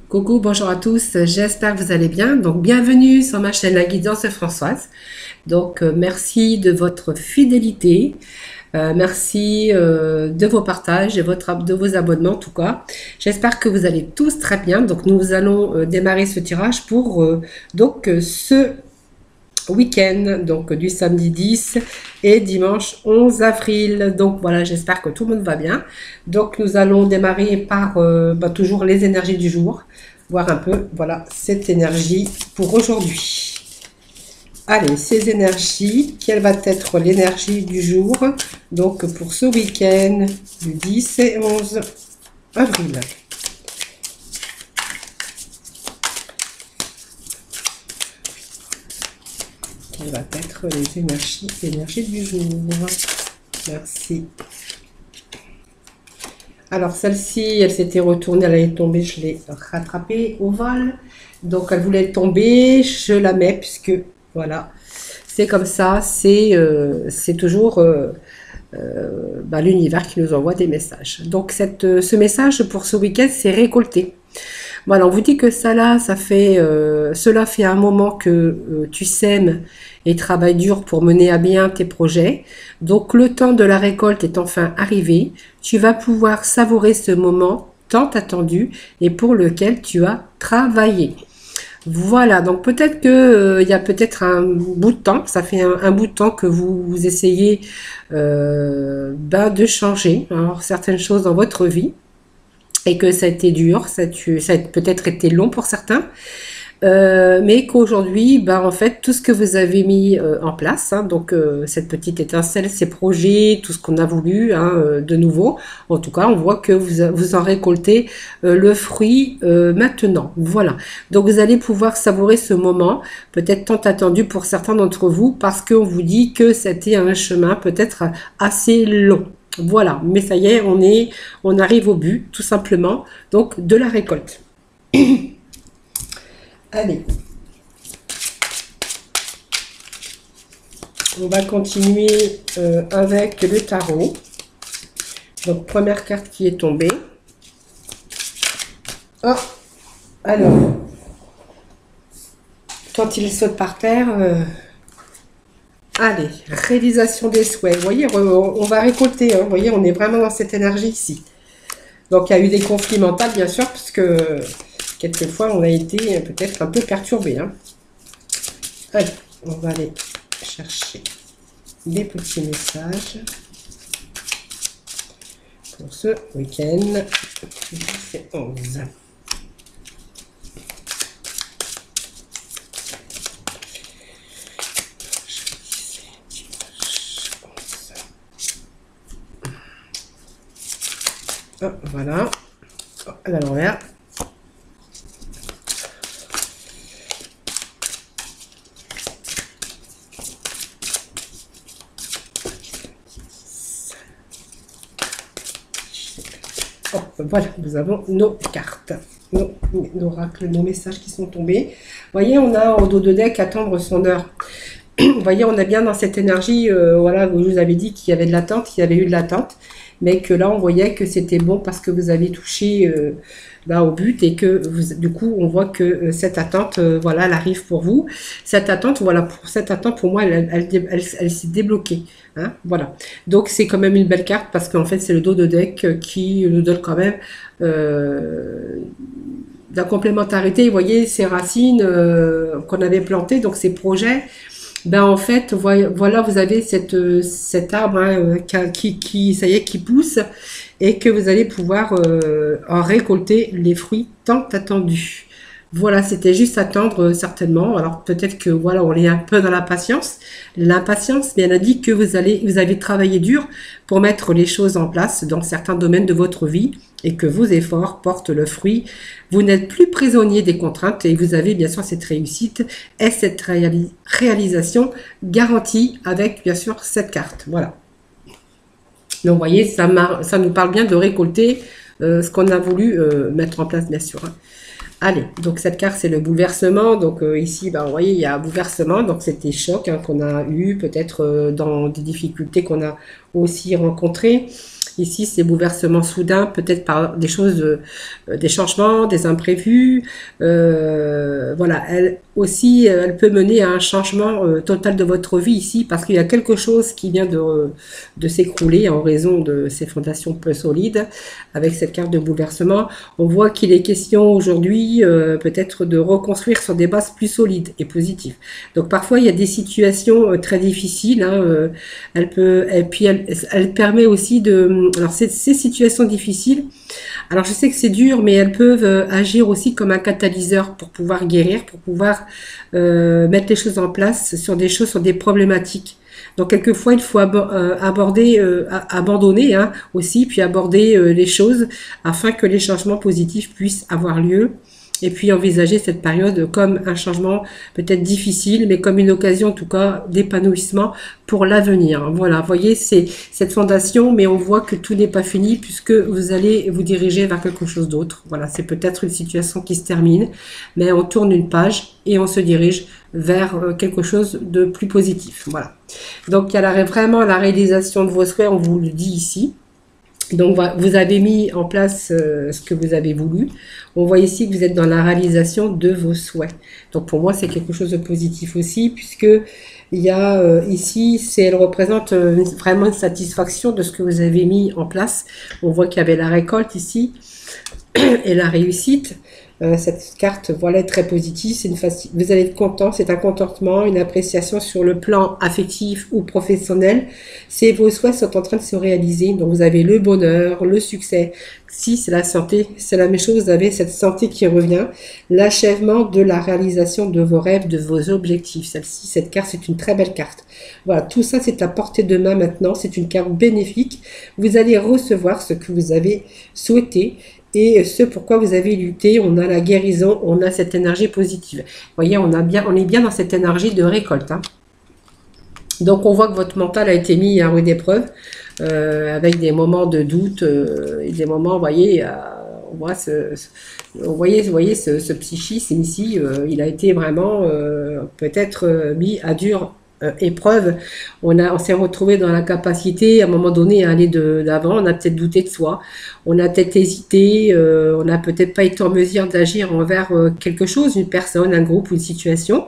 Coucou, bonjour à tous, j'espère que vous allez bien. Donc bienvenue sur ma chaîne La Guidance de Françoise. Donc merci de votre fidélité, merci de vos partages et de vos abonnements en tout cas. J'espère que vous allez tous très bien. Donc nous allons démarrer ce tirage pour ce week-end, donc du samedi 10 et dimanche 11 avril. Donc voilà, j'espère que tout le monde va bien. Donc nous allons démarrer par toujours les énergies du jour, voir un peu, voilà, cette énergie pour aujourd'hui. Allez, ces énergies, quelle va être l'énergie du jour, donc pour ce week-end du 10 et 11 avril. Quelle va être les énergies du jour. Merci. Alors celle-ci, elle s'était retournée, elle est tombée, je l'ai rattrapée au vol. Donc elle voulait tomber, je la mets puisque voilà, c'est comme ça, c'est toujours l'univers qui nous envoie des messages. Donc ce message pour ce week-end, c'est récolté. Voilà, on vous dit que cela fait un moment que tu sèmes et travailles dur pour mener à bien tes projets. Donc le temps de la récolte est enfin arrivé. Tu vas pouvoir savourer ce moment tant attendu et pour lequel tu as travaillé. Voilà, donc peut-être que il y a peut-être un bout de temps, ça fait un bout de temps que vous essayez de changer certaines choses dans votre vie. Et que ça a été dur, ça a peut-être été long pour certains, mais qu'aujourd'hui, en fait, tout ce que vous avez mis en place, cette petite étincelle, ces projets, tout ce qu'on a voulu de nouveau, en tout cas, on voit que vous en récoltez le fruit maintenant. Voilà, donc vous allez pouvoir savourer ce moment, peut-être tant attendu pour certains d'entre vous, parce qu'on vous dit que c'était un chemin peut-être assez long. Voilà, mais ça y est, on arrive au but, tout simplement, donc de la récolte. Allez. On va continuer avec le tarot. Donc, première carte qui est tombée. Oh, alors, quand il saute par terre... Allez, réalisation des souhaits. Vous voyez, on va récolter. Vous voyez, on est vraiment dans cette énergie ici. Donc, il y a eu des conflits mentaux, bien sûr, parce que quelquefois, on a été peut-être un peu perturbé. Allez, on va aller chercher des petits messages pour ce week-end. C'est 11. Oh, voilà, à l'envers. Oh, voilà, nous avons nos cartes, nos oracles, nos messages qui sont tombés. Vous voyez, on a au dos de deck attendre son heure. Vous voyez, on est bien dans cette énergie, voilà, je vous avais dit qu'il y avait de l'attente, qu'il y avait eu de l'attente, mais que là, on voyait que c'était bon parce que vous avez touché au but et que du coup, on voit que cette attente, voilà, elle arrive pour vous. Cette attente, voilà, pour moi, elle s'est débloquée. Voilà. Donc, c'est quand même une belle carte parce qu'en fait, c'est le dos de deck qui nous donne quand même de la complémentarité. Vous voyez, ces racines qu'on avait plantées, donc ces projets. En fait, voilà, vous avez cet arbre ça y est, qui pousse et que vous allez pouvoir en récolter les fruits tant attendus. Voilà, c'était juste attendre certainement. Alors peut-être que voilà, on est un peu dans l'impatience. L'impatience, mais elle a dit que vous avez travaillé dur pour mettre les choses en place dans certains domaines de votre vie et que vos efforts portent le fruit. Vous n'êtes plus prisonnier des contraintes et vous avez bien sûr cette réussite et cette réalisation garantie avec bien sûr cette carte. Voilà. Donc vous voyez, ça nous parle bien de récolter ce qu'on a voulu mettre en place bien sûr. Allez, donc cette carte c'est le bouleversement, donc ici vous voyez il y a un bouleversement, donc c'était choc qu'on a eu peut-être dans des difficultés qu'on a aussi rencontrées Ici, c'est bouleversement soudain, peut-être par des choses, des changements, des imprévus. Voilà, elle aussi, elle peut mener à un changement total de votre vie ici, parce qu'il y a quelque chose qui vient de s'écrouler en raison de ces fondations peu solides. Avec cette carte de bouleversement, on voit qu'il est question aujourd'hui peut-être de reconstruire sur des bases plus solides et positives. Donc parfois, il y a des situations très difficiles. Hein, et puis elle permet aussi de... Alors ces situations difficiles, alors je sais que c'est dur, mais elles peuvent agir aussi comme un catalyseur pour pouvoir guérir, pour pouvoir mettre les choses en place sur des choses, sur des problématiques. Donc quelquefois il faut abandonner hein, aussi, puis aborder les choses afin que les changements positifs puissent avoir lieu. Et puis envisager cette période comme un changement peut-être difficile, mais comme une occasion en tout cas d'épanouissement pour l'avenir. Voilà, vous voyez, c'est cette fondation, mais on voit que tout n'est pas fini puisque vous allez vous diriger vers quelque chose d'autre. Voilà, c'est peut-être une situation qui se termine, mais on tourne une page et on se dirige vers quelque chose de plus positif. Voilà. Donc il y a vraiment la réalisation de vos souhaits, on vous le dit ici. Donc, vous avez mis en place ce que vous avez voulu. On voit ici que vous êtes dans la réalisation de vos souhaits. Donc, pour moi, c'est quelque chose de positif aussi, puisque il y a ici, elle représente vraiment une satisfaction de ce que vous avez mis en place. On voit qu'il y avait la récolte ici et la réussite. Cette carte, voilà, est très positive. Vous allez être content. C'est un contentement, une appréciation sur le plan affectif ou professionnel. Vos souhaits sont en train de se réaliser. Donc, vous avez le bonheur, le succès. Si c'est la santé, c'est la même chose. Vous avez cette santé qui revient. L'achèvement de la réalisation de vos rêves, de vos objectifs. Cette carte, c'est une très belle carte. Voilà, tout ça, c'est à portée de main maintenant. C'est une carte bénéfique. Vous allez recevoir ce que vous avez souhaité. Et ce pourquoi vous avez lutté, on a la guérison, on a cette énergie positive. Vous voyez, on est bien dans cette énergie de récolte. Hein. Donc on voit que votre mental a été mis à rude épreuve, avec des moments de doute, et des moments, vous voyez, on voit vous voyez ce psychisme ici, il a été vraiment peut-être mis à dur épreuve. On s'est retrouvé dans la capacité à un moment donné à aller de l'avant. On a peut-être douté de soi, on a peut-être hésité, on n'a peut-être pas été en mesure d'agir envers quelque chose, une personne, un groupe ou une situation,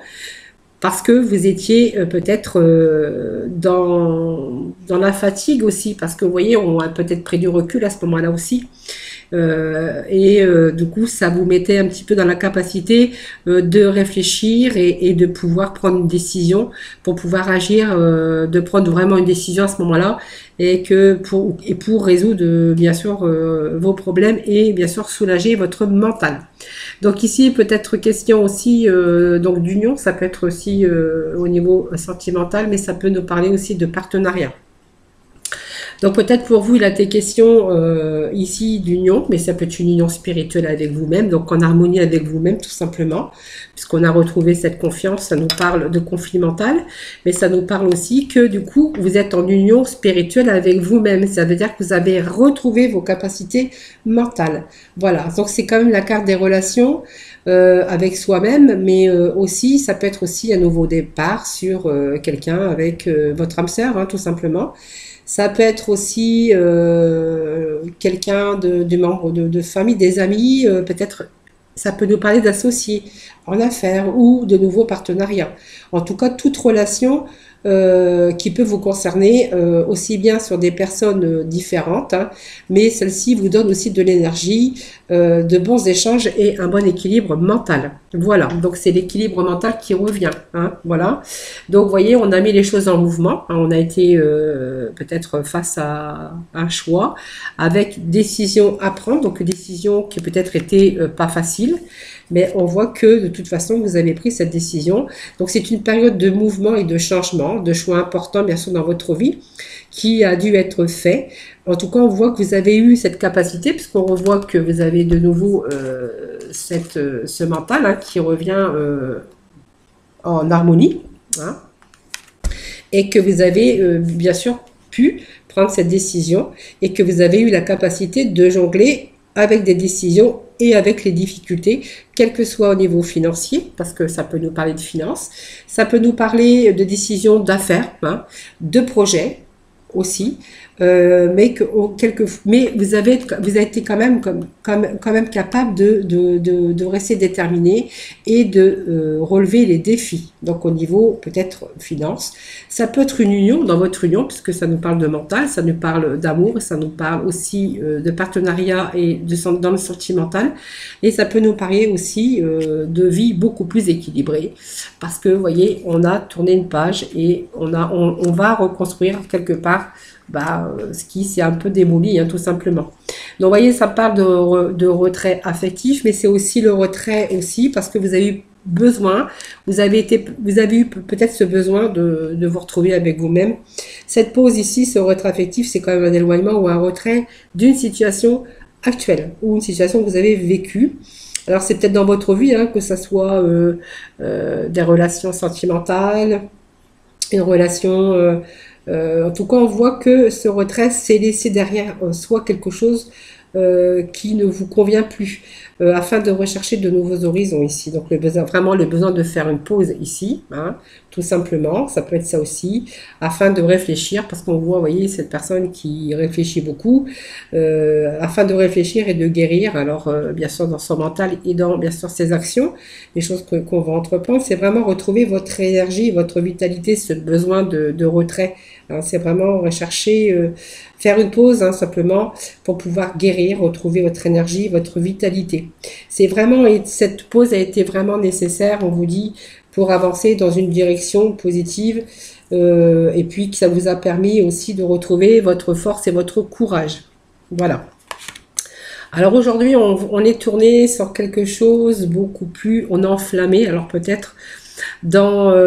parce que vous étiez peut-être dans la fatigue aussi, parce que vous voyez, on a peut-être pris du recul à ce moment-là aussi. Du coup, ça vous mettait un petit peu dans la capacité de réfléchir et de pouvoir prendre une décision pour pouvoir agir, de prendre vraiment une décision à ce moment-là et pour résoudre bien sûr vos problèmes et bien sûr soulager votre mental. Donc ici peut-être question aussi donc d'union, ça peut être aussi au niveau sentimental, mais ça peut nous parler aussi de partenariat. Donc peut-être pour vous, il a été question ici d'union, mais ça peut être une union spirituelle avec vous-même, donc en harmonie avec vous-même tout simplement, puisqu'on a retrouvé cette confiance, ça nous parle de conflit mental, mais ça nous parle aussi que du coup, vous êtes en union spirituelle avec vous-même, ça veut dire que vous avez retrouvé vos capacités mentales. Voilà, donc c'est quand même la carte des relations avec soi-même, mais aussi, ça peut être aussi un nouveau départ sur quelqu'un avec votre âme sœur, hein, tout simplement. Ça peut être aussi quelqu'un du membre de famille, des amis, peut-être ça peut nous parler d'associés en affaires ou de nouveaux partenariats. En tout cas, toute relation qui peut vous concerner aussi bien sur des personnes différentes, hein, mais celle-ci vous donne aussi de l'énergie, de bons échanges et un bon équilibre mental. Voilà, donc c'est l'équilibre mental qui revient. Hein, voilà. Donc vous voyez, on a mis les choses en mouvement, hein, on a été peut-être face à un choix avec décision à prendre, donc une décision qui peut-être était pas facile, mais on voit que de toute façon vous avez pris cette décision. Donc c'est une période de mouvement et de changement, de choix importants bien sûr dans votre vie qui a dû être fait. En tout cas, on voit que vous avez eu cette capacité, puisqu'on revoit que vous avez de nouveau ce mental hein, qui revient en harmonie, hein, et que vous avez bien sûr pu prendre cette décision et que vous avez eu la capacité de jongler avec des décisions et avec les difficultés, quel que soit au niveau financier, parce que ça peut nous parler de finances, ça peut nous parler de décisions d'affaires, hein, de projets aussi, mais vous avez été quand même, quand même capable de rester déterminé et de relever les défis. Donc au niveau peut-être finance, ça peut être une union dans votre union, puisque ça nous parle de mental, ça nous parle d'amour, ça nous parle aussi de partenariat et dans le sentimental, et ça peut nous parler aussi de vie beaucoup plus équilibrée, parce que vous voyez, on a tourné une page et on va reconstruire quelque part ce qui s'est un peu démoli, hein, tout simplement. Donc, vous voyez, ça parle de retrait affectif, mais c'est aussi le retrait aussi parce que vous avez eu besoin, vous avez eu peut-être ce besoin de vous retrouver avec vous-même. Cette pause ici, ce retrait affectif, c'est quand même un éloignement ou un retrait d'une situation actuelle ou une situation que vous avez vécue. Alors, c'est peut-être dans votre vie, hein, que ça soit des relations sentimentales, une relation... en tout cas, on voit que ce retrait, c'est laisser derrière soi quelque chose qui ne vous convient plus, afin de rechercher de nouveaux horizons ici. Donc, vraiment le besoin de faire une pause ici, hein, tout simplement, ça peut être ça aussi, afin de réfléchir, parce qu'on voit, vous voyez, cette personne qui réfléchit beaucoup, afin de réfléchir et de guérir, alors bien sûr dans son mental et dans bien sûr ses actions, les choses qu'on va entreprendre, c'est vraiment retrouver votre énergie, votre vitalité, ce besoin de retrait. Hein, c'est vraiment rechercher, faire une pause, hein, simplement, pour pouvoir guérir, retrouver votre énergie, votre vitalité. C'est vraiment, cette pause a été vraiment nécessaire, on vous dit, pour avancer dans une direction positive, et puis que ça vous a permis aussi de retrouver votre force et votre courage. Voilà. Alors aujourd'hui, on est tourné sur quelque chose beaucoup plus, on est enflammé, alors peut-être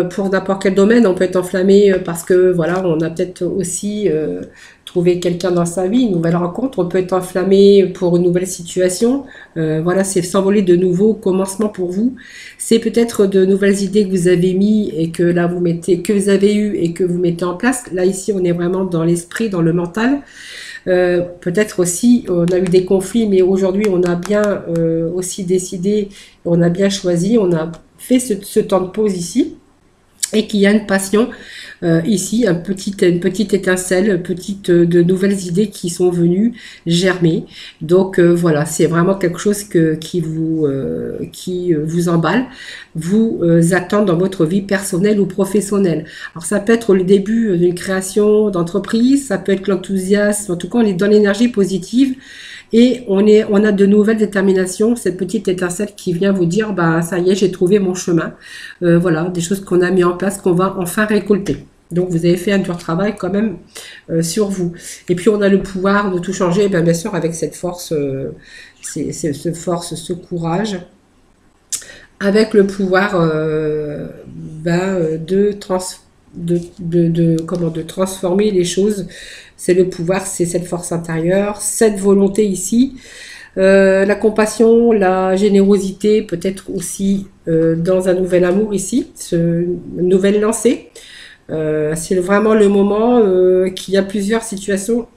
pour n'importe quel domaine, on peut être enflammé parce que voilà, on a peut-être aussi trouvé quelqu'un dans sa vie, une nouvelle rencontre, on peut être enflammé pour une nouvelle situation. Voilà, c'est s'envoler de nouveaux commencements pour vous. C'est peut-être de nouvelles idées que vous avez mis et que là que vous avez eu et que vous mettez en place. Là ici, on est vraiment dans l'esprit, dans le mental. Peut-être aussi, on a eu des conflits, mais aujourd'hui, on a bien aussi décidé, on a bien choisi, on a fait ce temps de pause ici, et qu'il y a une passion ici, une petite étincelle, de nouvelles idées qui sont venues germer. Donc voilà, c'est vraiment quelque chose qui vous emballe, vous attend dans votre vie personnelle ou professionnelle. Alors ça peut être le début d'une création d'entreprise, ça peut être l'enthousiasme, en tout cas on est dans l'énergie positive. Et on a de nouvelles déterminations, cette petite étincelle qui vient vous dire, ça y est, j'ai trouvé mon chemin. Voilà, des choses qu'on a mis en place, qu'on va enfin récolter. Donc vous avez fait un dur travail quand même sur vous. Et puis on a le pouvoir de tout changer, bien sûr avec cette force, ce courage, avec le pouvoir de transformer les choses. C'est le pouvoir, c'est cette force intérieure, cette volonté ici, la compassion, la générosité, peut-être aussi dans un nouvel amour ici, une nouvelle lancée. C'est vraiment le moment qu'il y a plusieurs situations,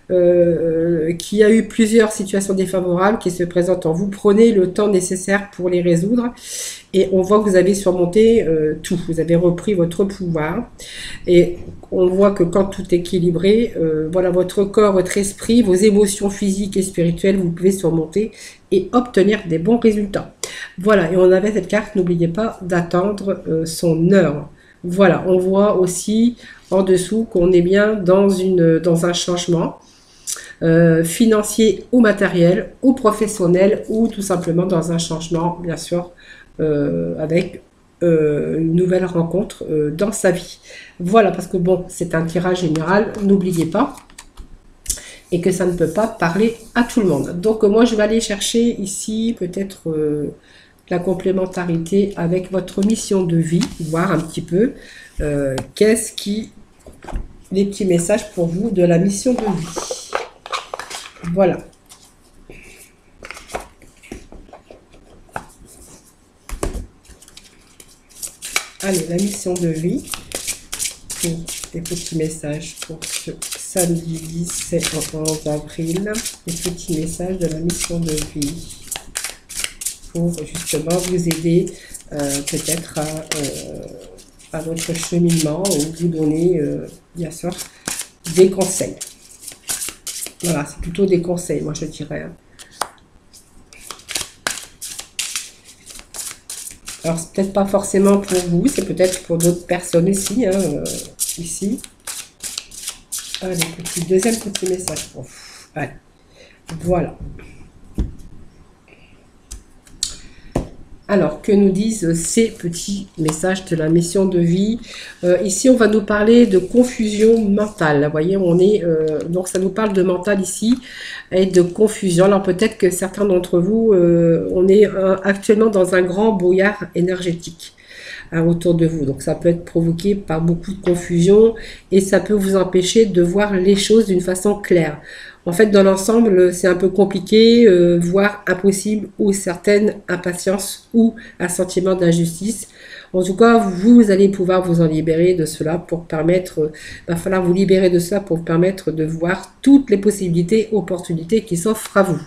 qu'il y a eu plusieurs situations défavorables qui se présentent en vous. Prenez le temps nécessaire pour les résoudre. Et on voit que vous avez surmonté tout, vous avez repris votre pouvoir. Et on voit que quand tout est équilibré, voilà, votre corps, votre esprit, vos émotions physiques et spirituelles, vous pouvez surmonter et obtenir des bons résultats. Voilà, et on avait cette carte, n'oubliez pas d'attendre son heure. Voilà, on voit aussi en dessous qu'on est bien dans un changement financier ou matériel ou professionnel, ou tout simplement dans un changement, bien sûr, avec une nouvelle rencontre dans sa vie. Voilà, parce que bon, c'est un tirage général, n'oubliez pas, et que ça ne peut pas parler à tout le monde. Donc moi, je vais aller chercher ici peut-être la complémentarité avec votre mission de vie, voir un petit peu les petits messages pour vous de la mission de vie. Voilà. Allez, la mission de vie, pour des petits messages pour ce samedi 17 11 avril, des petits messages de la mission de vie, pour justement vous aider peut-être à votre cheminement, ou vous donner bien sûr des conseils. Voilà, c'est plutôt des conseils, moi je dirais. Hein. Alors, c'est peut-être pas forcément pour vous, c'est peut-être pour d'autres personnes ici. Hein, ici. Allez, deuxième petit message. Allez, voilà. Alors, que nous disent ces petits messages de la mission de vie? Ici, on va nous parler de confusion mentale. Vous voyez, on est donc ça nous parle de mental ici et de confusion. Alors, peut-être que certains d'entre vous, on est actuellement dans un grand brouillard énergétique autour de vous. Donc, ça peut être provoqué par beaucoup de confusion et ça peut vous empêcher de voir les choses d'une façon claire. En fait, dans l'ensemble, c'est un peu compliqué, voire impossible, ou certaines impatiences ou un sentiment d'injustice. En tout cas, vous allez pouvoir vous en libérer de cela pour permettre, il va falloir vous libérer de cela pour vous permettre de voir toutes les possibilités, opportunités qui s'offrent à vous.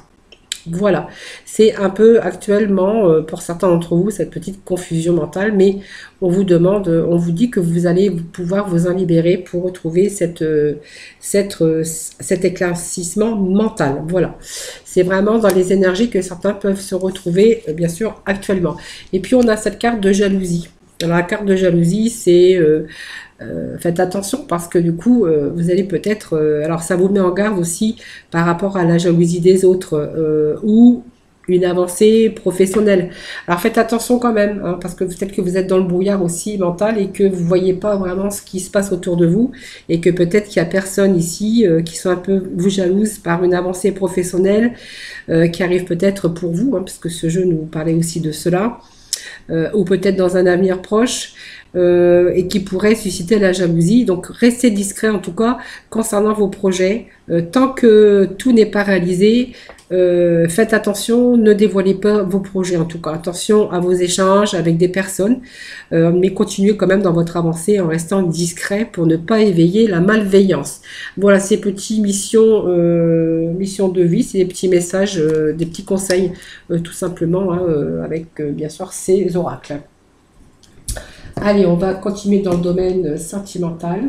Voilà, c'est un peu actuellement, pour certains d'entre vous, cette petite confusion mentale, mais on vous demande, on vous dit que vous allez pouvoir vous en libérer pour retrouver cet éclaircissement mental. Voilà, c'est vraiment dans les énergies que certains peuvent se retrouver, bien sûr, actuellement. Et puis, on a cette carte de jalousie. Alors, la carte de jalousie, c'est... faites attention parce que du coup, vous allez peut-être... alors, ça vous met en garde aussi par rapport à la jalousie des autres ou une avancée professionnelle. Alors, faites attention quand même hein, parce que peut-être que vous êtes dans le brouillard aussi mental et que vous voyez pas vraiment ce qui se passe autour de vous et que peut-être qu'il y a personne ici qui sont un peu vous jalouse par une avancée professionnelle qui arrive peut-être pour vous, hein, parce que ce jeu nous parlait aussi de cela. Ou peut-être dans un avenir proche et qui pourrait susciter la jalousie. Donc restez discret en tout cas concernant vos projets. Tant que tout n'est pas réalisé, faites attention, ne dévoilez pas vos projets en tout cas. Attention à vos échanges avec des personnes, mais continuez quand même dans votre avancée en restant discret pour ne pas éveiller la malveillance. Voilà ces petites missions de vie, c'est des petits messages, des petits conseils tout simplement hein, avec bien sûr ces oracles. Allez, on va continuer dans le domaine sentimental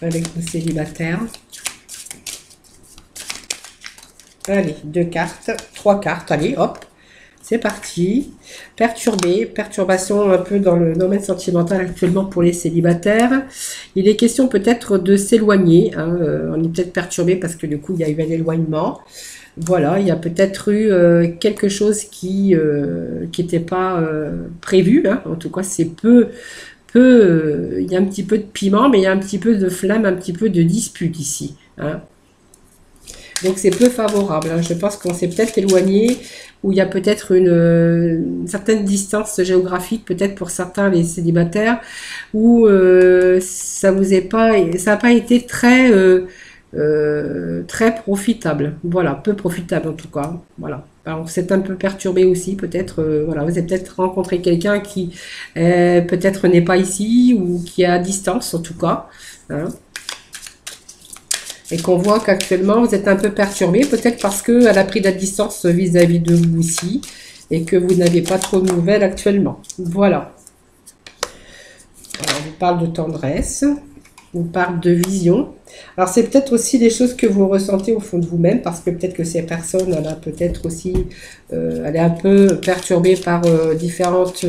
avec nos célibataires. Allez, 2 cartes, 3 cartes, allez, hop, c'est parti. Perturbé, perturbation un peu dans le domaine sentimental actuellement pour les célibataires. Il est question peut-être de s'éloigner, hein, on est peut-être perturbé parce que du coup il y a eu un éloignement. Voilà, il y a peut-être eu quelque chose qui n'était pas prévu, hein. En tout cas c'est il y a un petit peu de piment, mais il y a un petit peu de flamme, un petit peu de dispute ici, hein. Donc c'est peu favorable, hein. Je pense qu'on s'est peut-être éloigné, où il y a peut-être une certaine distance géographique, peut-être pour certains les célibataires, où ça n'a pas été très profitable. Voilà, peu profitable en tout cas. Voilà. Alors c'est un peu perturbé aussi, peut-être. Voilà, vous avez peut-être rencontré quelqu'un qui peut-être n'est pas ici ou qui est à distance en tout cas. Hein. Et qu'on voit qu'actuellement vous êtes un peu perturbé, peut-être parce qu'elle a pris de la distance vis-à-vis de vous ici et que vous n'avez pas trop de nouvelles actuellement. Voilà. Alors, on vous parle de tendresse, on vous parle de vision. Alors, c'est peut-être aussi des choses que vous ressentez au fond de vous-même, parce que peut-être que ces personnes, elle a peut-être aussi, elle est un peu perturbée par différentes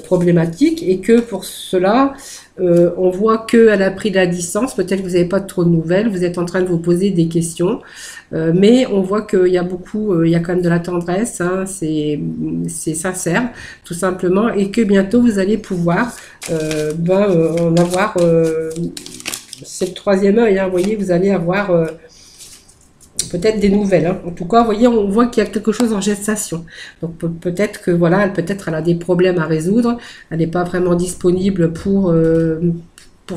problématiques et que pour cela, on voit qu'elle a pris de la distance, peut-être que vous n'avez pas trop de nouvelles, vous êtes en train de vous poser des questions, mais on voit qu'il y a beaucoup, il y a quand même de la tendresse, hein, c'est sincère, tout simplement, et que bientôt vous allez pouvoir en avoir, c'est le troisième œil, hein, vous voyez, vous allez avoir peut-être des nouvelles, hein. En tout cas, vous voyez, on voit qu'il y a quelque chose en gestation. Donc peut-être que voilà, elle a des problèmes à résoudre. Elle n'est pas vraiment disponible pour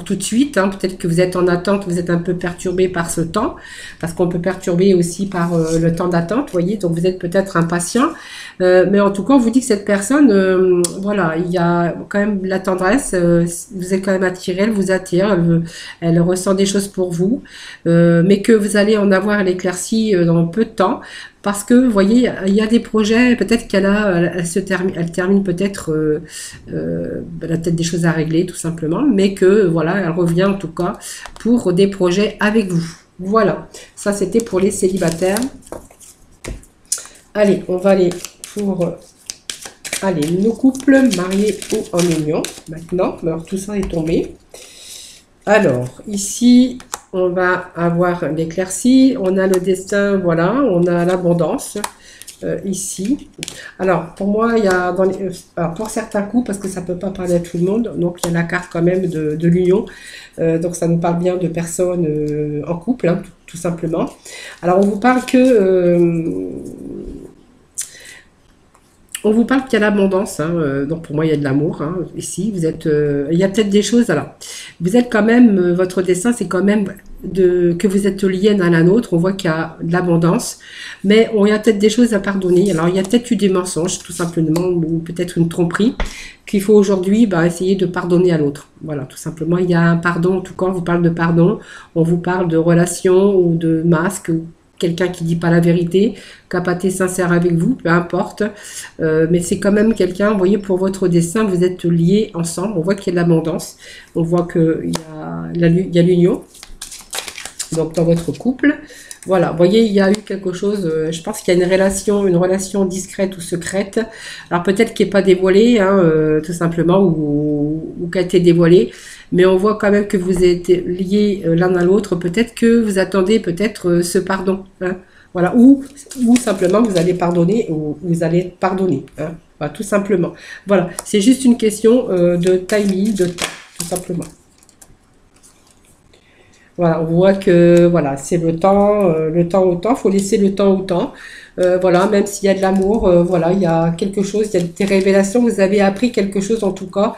tout de suite, hein. Peut-être que vous êtes en attente, vous êtes un peu perturbé par ce temps, parce qu'on peut perturber aussi par le temps d'attente, vous voyez, donc vous êtes peut-être impatient, mais en tout cas, on vous dit que cette personne, voilà, il y a quand même la tendresse, vous êtes quand même attiré, elle vous attire, elle ressent des choses pour vous, mais que vous allez en avoir l'éclaircie dans peu de temps, parce que, vous voyez, il y a des projets, peut-être elle termine peut-être, elle a peut-être des choses à régler, tout simplement, mais que, voilà, elle revient en tout cas pour des projets avec vous. Voilà, ça c'était pour les célibataires. Allez, on va aller pour nos couples mariés ou en union. Maintenant, alors tout ça est tombé. Alors, ici, on va avoir l'éclaircie, on a le destin, voilà, on a l'abondance, ici. Alors, pour moi, il y a, alors pour certains coups, parce que ça ne peut pas parler à tout le monde, donc il y a la carte quand même de l'union, donc ça nous parle bien de personnes en couple, hein, tout simplement. Alors, on vous parle on vous parle qu'il y a l'abondance, hein, donc pour moi il y a de l'amour, hein, ici, vous êtes, il y a peut-être des choses, alors, vous êtes quand même, votre destin c'est quand même que vous êtes liés l'un à l'autre, on voit qu'il y a de l'abondance, mais il y a peut-être des choses à pardonner, alors il y a peut-être eu des mensonges tout simplement, ou peut-être une tromperie, qu'il faut aujourd'hui essayer de pardonner à l'autre, voilà, tout simplement, il y a un pardon, en tout cas on vous parle de pardon, on vous parle de relation ou de masque, quelqu'un qui dit pas la vérité, qui n'a pas été sincère avec vous, peu importe. Mais c'est quand même quelqu'un, vous voyez, pour votre destin, vous êtes liés ensemble. On voit qu'il y a de l'abondance. On voit qu'il y a l'union. Donc, dans votre couple. Voilà, vous voyez, il y a eu quelque chose, je pense qu'il y a une relation discrète ou secrète. Alors, peut-être qui n'est pas dévoilée, hein, tout simplement, ou qui a été dévoilée. Mais on voit quand même que vous êtes liés l'un à l'autre. Peut-être que vous attendez peut-être ce pardon. Hein, voilà, ou simplement vous allez pardonner ou vous allez pardonner. Hein, voilà, tout simplement. Voilà, c'est juste une question de timing, de temps, tout simplement. Voilà, on voit que voilà, c'est le temps au temps. Il faut laisser le temps au temps. Voilà, même s'il y a de l'amour, voilà, il y a quelque chose, il y a des révélations. Vous avez appris quelque chose en tout cas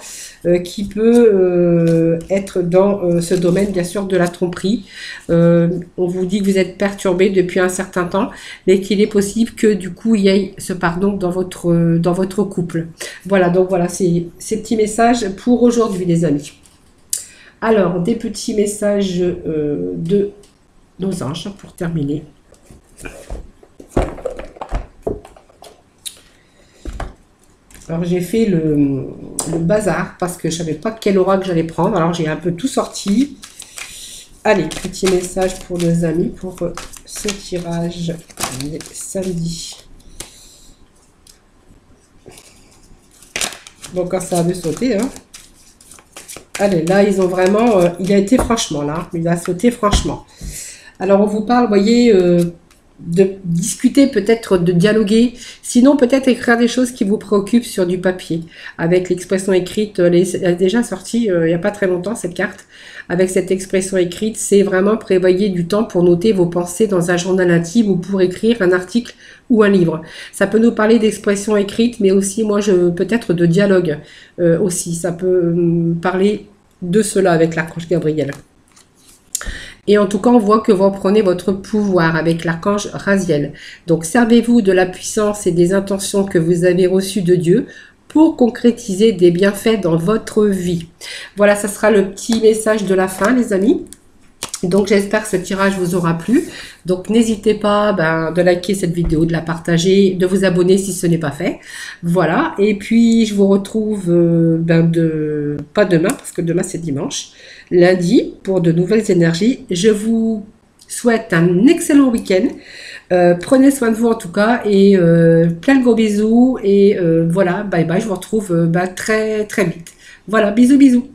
qui peut être dans ce domaine, bien sûr, de la tromperie. On vous dit que vous êtes perturbé depuis un certain temps, mais qu'il est possible que du coup il y ait ce pardon dans votre couple. Voilà, donc voilà, c'est ces petits messages pour aujourd'hui, les amis. Alors, des petits messages de nos anges pour terminer. Alors, j'ai fait le bazar parce que je ne savais pas quel oracle j'allais prendre. Alors, j'ai un peu tout sorti. Allez, petit message pour nos amis pour ce tirage samedi. Bon, quand ça avait sauté, hein. Allez, là, ils ont vraiment... il a été franchement, là. Il a sauté franchement. Alors, on vous parle, vous voyez, de discuter, peut-être de dialoguer. Sinon, peut-être écrire des choses qui vous préoccupent sur du papier. Avec l'expression écrite, elle est déjà sortie il n'y a pas très longtemps, cette carte. Avec cette expression écrite, c'est vraiment prévoyer du temps pour noter vos pensées dans un journal intime ou pour écrire un article ou un livre. Ça peut nous parler d'expression écrite, mais aussi, moi, peut-être de dialogue aussi. Ça peut parler de cela avec l'archange Gabriel. Et en tout cas, on voit que vous reprenez votre pouvoir avec l'archange Raziel. Donc, servez-vous de la puissance et des intentions que vous avez reçues de Dieu pour concrétiser des bienfaits dans votre vie. Voilà, ça sera le petit message de la fin, les amis. Donc, j'espère que ce tirage vous aura plu. Donc, n'hésitez pas de liker cette vidéo, de la partager, de vous abonner si ce n'est pas fait. Voilà. Et puis, je vous retrouve pas demain, parce que demain, c'est dimanche. Lundi, pour de nouvelles énergies. Je vous souhaite un excellent week-end. Prenez soin de vous en tout cas. Et plein de gros bisous. Et voilà, bye bye. Je vous retrouve très, très vite. Voilà, bisous, bisous.